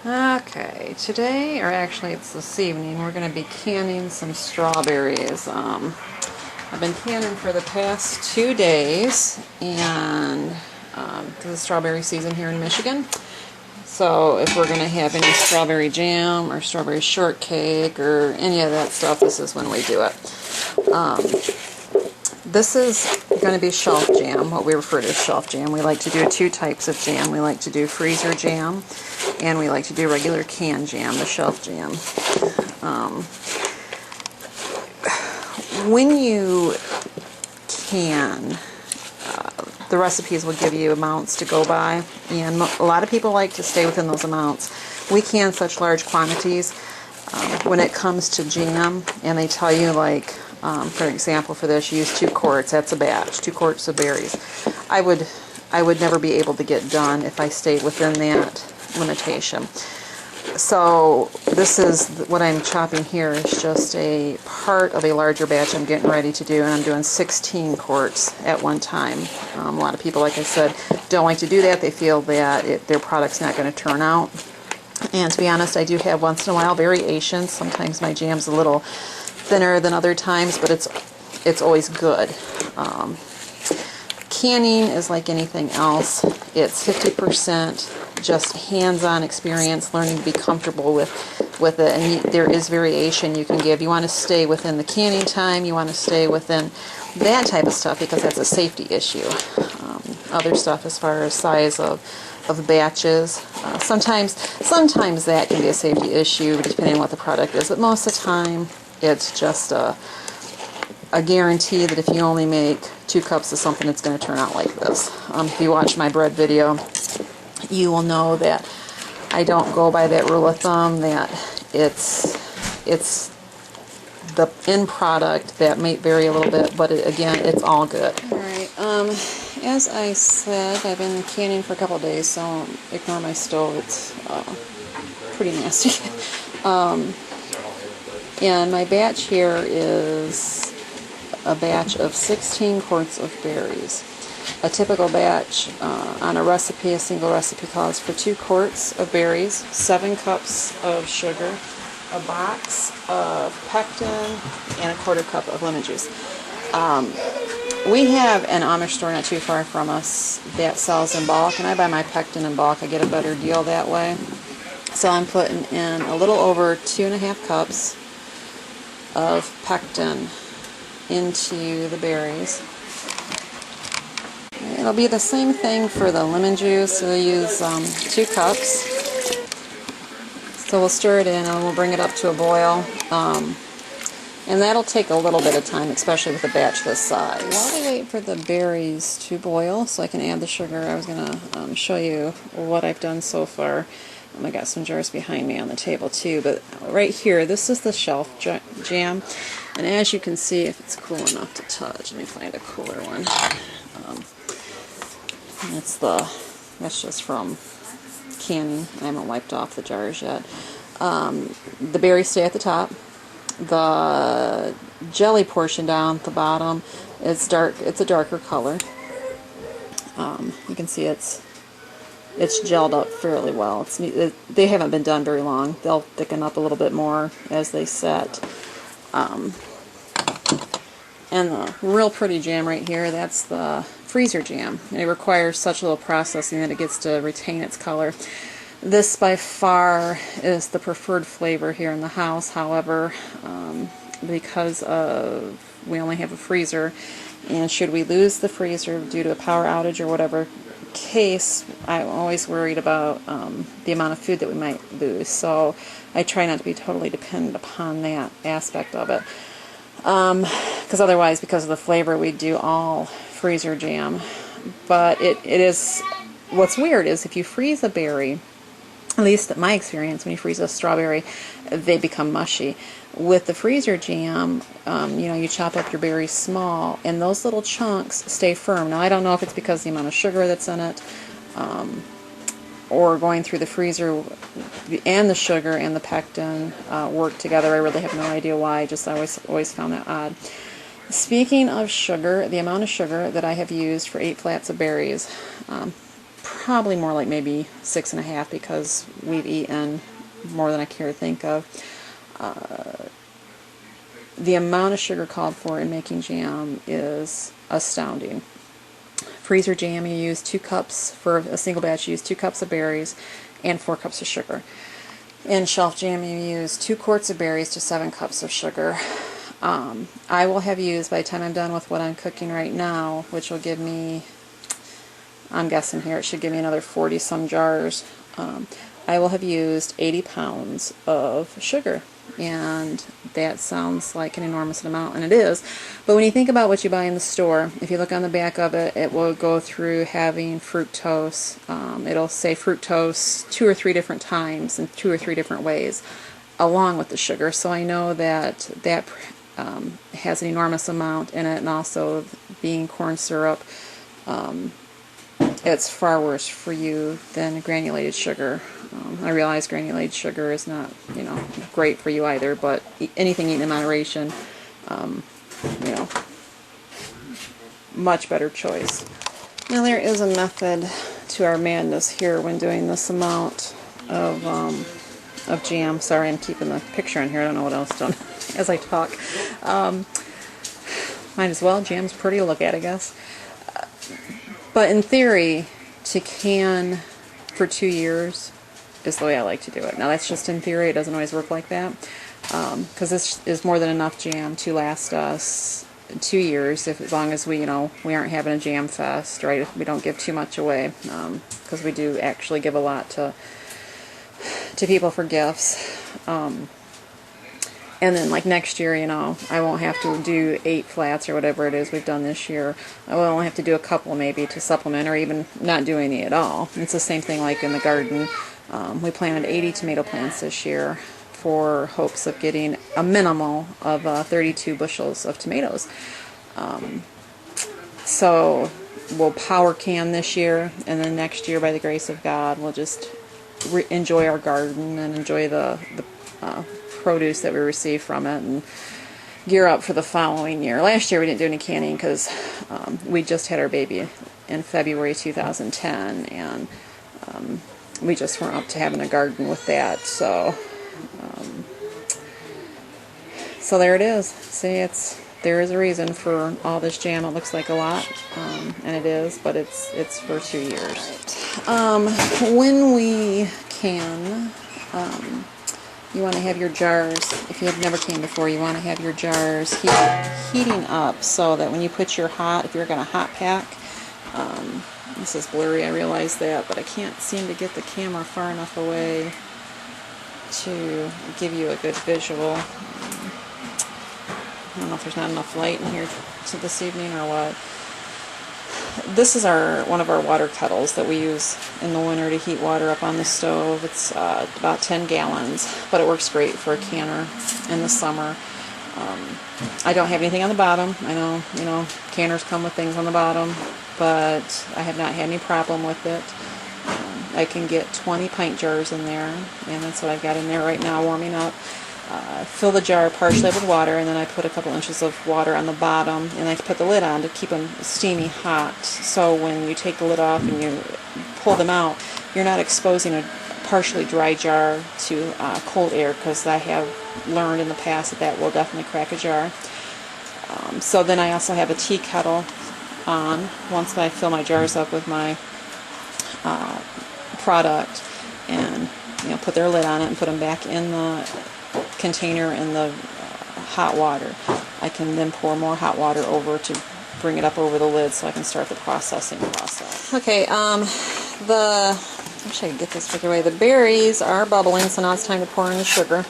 Okay, today, or actually it's this evening, we're going to be canning some strawberries. I've been canning for the past 2 days, and this is strawberry season here in Michigan. So if we're going to have any strawberry jam or strawberry shortcake or any of that stuff, this is when we do it. This is going to be shelf jam, what we refer to as shelf jam. We like to do 2 types of jam. We like to do freezer jam, and we like to do regular canned jam, the shelf jam. When you can, the recipes will give you amounts to go by, and a lot of people like to stay within those amounts. We can such large quantities when it comes to jam, and they tell you, like, for example, for this, use 2 quarts. That's a batch, 2 quarts of berries. I would never be able to get done if I stayed within that limitation. So this is what I'm chopping here is just a part of a larger batch I'm getting ready to do, and I'm doing 16 quarts at one time. A lot of people, like I said, don't like to do that. They feel that their product's not going to turn out. And to be honest, I do have once in a while variations. Sometimes my jam's a little thinner than other times, but it's always good. Canning is like anything else. It's 50% just hands-on experience, learning to be comfortable with it, and there is variation you can give. You want to stay within the canning time, you want to stay within that type of stuff because that's a safety issue. Other stuff as far as size of batches, sometimes that can be a safety issue depending on what the product is, but most of the time it's just a guarantee that if you only make 2 cups of something, it's going to turn out like this. If you watch my bread video, you will know that I don't go by that rule of thumb, that it's the end product that may vary a little bit, but again, it's all good. Alright, as I said, I've been canning for a couple of days, so ignore my stove. It's pretty nasty. And my batch here is a batch of 16 quarts of berries. A typical batch on a recipe, a single recipe, calls for 2 quarts of berries, 7 cups of sugar, a box of pectin, and a 1/4 cup of lemon juice. We have an Amish store not too far from us that sells in bulk, and I buy my pectin in bulk. I get a better deal that way. So I'm putting in a little over 2.5 cups of pectin into the berries. It'll be the same thing for the lemon juice. We'll use 2 cups. So we'll stir it in and we'll bring it up to a boil. And that'll take a little bit of time, especially with a batch this size. While we wait for the berries to boil so I can add the sugar, I was going to show you what I've done so far. I got some jars behind me on the table too, but right here, this is the shelf jam. And as you can see, if it's cool enough to touch, let me find a cooler one. That's just from canning. I haven't wiped off the jars yet. The berries stay at the top. The jelly portion down at the bottom is dark. It's a darker color. You can see it's gelled up fairly well. They haven't been done very long. They'll thicken up a little bit more as they set. And the real pretty jam right here, that's the freezer jam. And it requires such little processing that it gets to retain its color. This by far is the preferred flavor here in the house. However, because we only have a freezer, and should we lose the freezer due to a power outage or whatever case, I'm always worried about the amount of food that we might lose. So I try not to be totally dependent upon that aspect of it. Because otherwise, because of the flavor, we do all freezer jam. But it is, what's weird is if you freeze a berry, at least in my experience, when you freeze a strawberry, they become mushy. With the freezer jam, you chop up your berries small, and those little chunks stay firm. Now, I don't know if it's because of the amount of sugar that's in it, or going through the freezer and the sugar and the pectin work together. I really have no idea why. I always found that odd. Speaking of sugar, the amount of sugar that I have used for 8 flats of berries, probably more like maybe 6.5 because we've eaten more than I care to think of. The amount of sugar called for in making jam is astounding. Freezer jam, you use 2 cups, for a single batch you use 2 cups of berries and 4 cups of sugar. In shelf jam you use 2 quarts of berries to 7 cups of sugar. I will have used, by the time I'm done with what I'm cooking right now, which will give me, I'm guessing here, it should give me another 40 some jars. I will have used 80 pounds of sugar, and that sounds like an enormous amount, and it is. But when you think about what you buy in the store, if you look on the back of it, it will go through having fructose. It'll say fructose 2 or 3 different times in 2 or 3 different ways along with the sugar, so I know that that has an enormous amount in it, and also being corn syrup, it's far worse for you than granulated sugar. I realize granulated sugar is not, great for you either, but anything eaten in moderation, much better choice. Now there is a method to our madness here when doing this amount of jam. Sorry, I'm keeping the picture in here. I don't know what else done as I talk. Might as well. Jam's pretty to look at, I guess. But in theory, to can for 2 years is the way I like to do it. Now that's just in theory. It doesn't always work like that. Because this is more than enough jam to last us 2 years, as long as we aren't having a jam fest, right? If we don't give too much away, because we do actually give a lot to people for gifts. And then like next year, I won't have to do 8 flats or whatever it is we've done this year. I will only have to do a couple maybe to supplement, or even not do any at all. It's the same thing like in the garden. We planted 80 tomato plants this year for hopes of getting a minimal of 32 bushels of tomatoes. So we'll power can this year, and then next year, by the grace of God, we'll just enjoy our garden and enjoy the produce that we receive from it, and gear up for the following year. Last year we didn't do any canning because we just had our baby in February 2010, and we just weren't up to having a garden with that. So so there it is. See, there is a reason for all this jam. It looks like a lot, and it is, but it's for 2 years. When we can, you want to have your jars, if you have never canned before, you want to have your jars heating up so that when you put your if you're going to hot pack, this is blurry, I realize that, but I can't seem to get the camera far enough away to give you a good visual. I don't know if there's not enough light in here this evening or what. This is one of our water kettles that we use in the winter to heat water up on the stove. It's about 10 gallons, but it works great for a canner in the summer. I don't have anything on the bottom. I know, canners come with things on the bottom, but I have not had any problem with it. I can get 20 pint jars in there, and that's what I've got in there right now warming up. Fill the jar partially with water, and then I put a couple inches of water on the bottom, and I put the lid on to keep them steamy hot, so when you take the lid off and you pull them out, you're not exposing a partially dry jar to cold air, because I have learned in the past that will definitely crack a jar. So then I also have a tea kettle on once I fill my jars up with my product, and put their lid on it and put them back in the container in the hot water. I can then pour more hot water over to bring it up over the lid so I can start the processing process. Okay, I wish I could get this figured away. The berries are bubbling, so now it's time to pour in the sugar.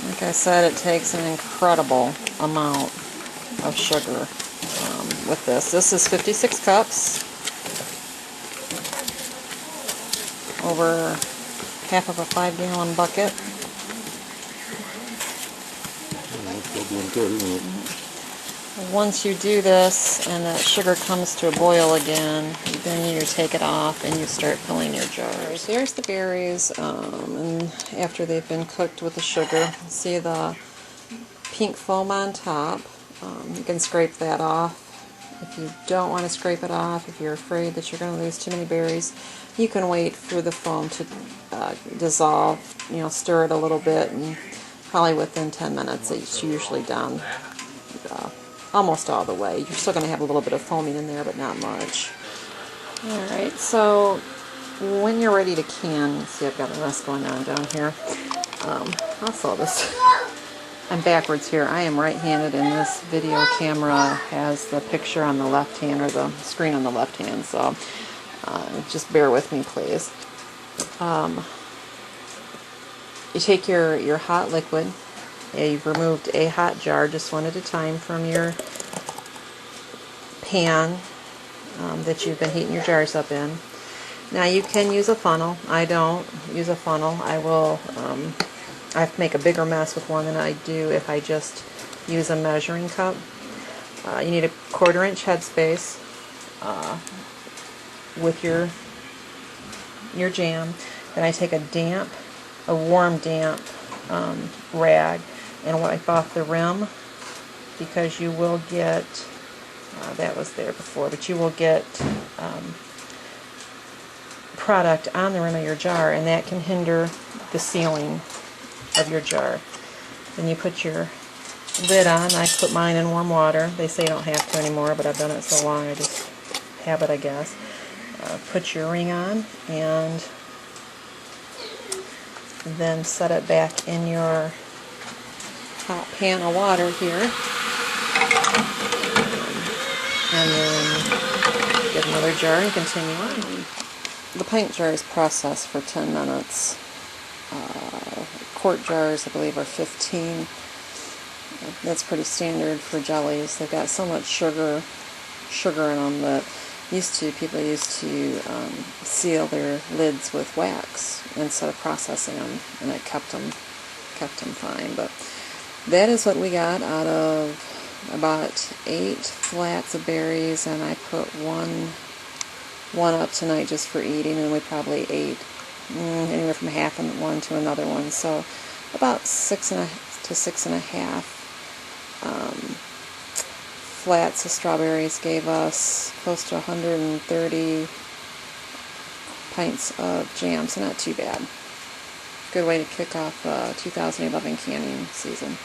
Like I said, it takes an incredible amount of sugar with this. This is 56 cups. Over half of a 5-gallon bucket. Once you do this and that sugar comes to a boil again, then you take it off and you start filling your jars. Here's the berries, and after they've been cooked with the sugar, see the pink foam on top, You can scrape that off. If you don't want to scrape it off, if you're afraid that you're going to lose too many berries, you can wait for the foam to dissolve, stir it a little bit, and probably within 10 minutes it's usually done almost all the way. You're still going to have a little bit of foaming in there, but not much. Alright, so when you're ready to can, you see I've got a mess going on down here. Also, I'm backwards here. I am right-handed, and this video camera has the picture on the left hand, or the screen on the left hand, so just bear with me, please. You take your hot liquid. You've removed a hot jar, just one at a time, from your pan that you've been heating your jars up in. Now you can use a funnel. I don't use a funnel. I have to make a bigger mess with one than I do if I just use a measuring cup. You need a 1/4 inch headspace with your jam. Then I take a warm damp rag and wipe off the rim, because you will get, that was there before, but you will get product on the rim of your jar, and that can hinder the sealing of your jar. Then you put your lid on. I put mine in warm water. They say you don't have to anymore, but I've done it so long I just have it, I guess. Put your ring on, and then set it back in your hot pan of water here. And then get another jar and continue on. The pint jar is processed for 10 minutes. Quart jars, I believe, are 15. That's pretty standard for jellies. They've got so much sugar in them that people used to seal their lids with wax instead of processing them, and it kept them fine. But that is what we got out of about 8 flats of berries, and I put one up tonight just for eating, and we probably ate anywhere from half of one to another one, so about 6 to 6.5 flats of strawberries gave us close to 130 pints of jam, so not too bad. Good way to kick off 2011 canning season.